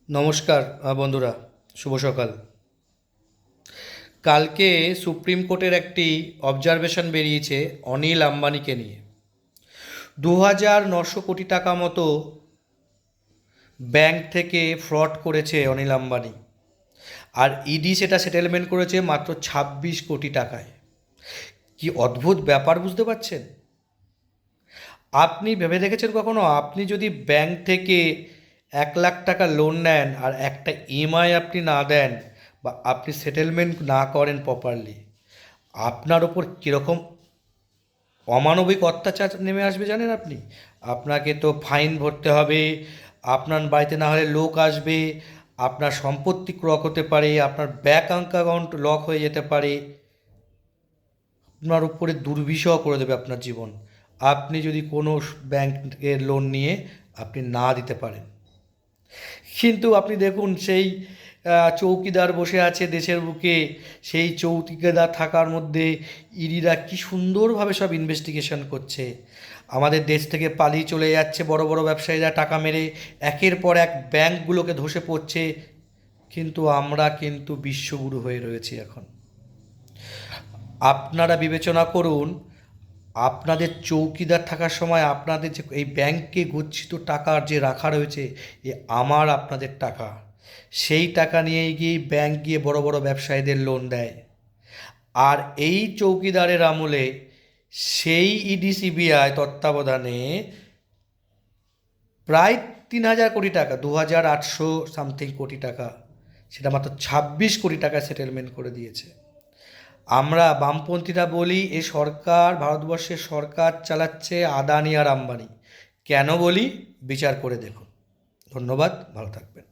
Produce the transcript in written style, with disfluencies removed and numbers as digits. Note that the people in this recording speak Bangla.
নমস্কার বন্ধুরা, শুভ সকাল। কালকে সুপ্রিম কোর্টের একটি অবজারভেশন বেরিয়েছে অনিল আম্বানিকে নিয়ে। 2,900 কোটি টাকা মতো ব্যাংক থেকে ফ্রড করেছে অনিল আম্বানি, আর ইডি সেটা সেটেলমেন্ট করেছে মাত্র 26 কোটি টাকায়। কি অদ্ভুত ব্যাপার, বুঝতে পারছেন? আপনি ভেবে দেখেছেন কখনো, আপনি যদি ব্যাংক থেকে 1 লাখ টাকা লোন নেন আর একটা ইএমআই আপনি না দেন বা আপনি সেটেলমেন্ট না করেন প্রপারলি, আপনার ওপর কীরকম অমানবিক অত্যাচার নেমে আসবে জানেন আপনি? আপনাকে তো ফাইন ভরতে হবে, আপনার বাড়িতে না হলে লোক আসবে, আপনার সম্পত্তি ক্রক হতে পারে, আপনার ব্যাংক অ্যাকাউন্ট লক হয়ে যেতে পারে, আপনার উপরে দুর্বিষহ করে দেবে আপনার জীবন, আপনি যদি কোনো ব্যাংকের লোন নিয়ে আপনি না দিতে পারেন। কিন্তু আপনি দেখুন, সেই চৌকিদার বসে আছে দেশের বুকে, সেই চৌকিদার থাকার মধ্যে ইডিরা কি সুন্দরভাবে সব ইনভেস্টিগেশন করছে। আমাদের দেশ থেকে পালিয়ে চলে যাচ্ছে বড় বড় ব্যবসায়ীরা টাকা মেরে, একের পর এক ব্যাংকগুলোকে ধসে পড়ছে, কিন্তু আমরা কিন্তু বিশ্বগুরু হয়ে রয়েছি এখন। আপনারা বিবেচনা করুন, আপনাদের চৌকিদার থাকার সময় আপনাদের যে এই ব্যাংকে গচ্ছিত টাকা যে রাখা রয়েছে, এ আমার আপনাদের টাকা, সেই টাকা নিয়ে গিয়ে ব্যাংক গিয়ে বড় বড় ব্যবসায়ীদের লোন দেয়। আর এই চৌকিদারের আমলে সেই ইডি সিবিআই তত্ত্বাবধানে প্রায় 3,000 কোটি টাকা, 2,800 সামথিং কোটি টাকা, সেটা মাত্র 26 কোটি টাকা সেটেলমেন্ট করে দিয়েছে। আমরা বামপন্থীরা বলি এ সরকার, ভারতবর্ষের সরকার চালাচ্ছে আদানি আর আম্বানি। কেন বলি? বিচার করে দেখুন। ধন্যবাদ, ভালো থাকবেন।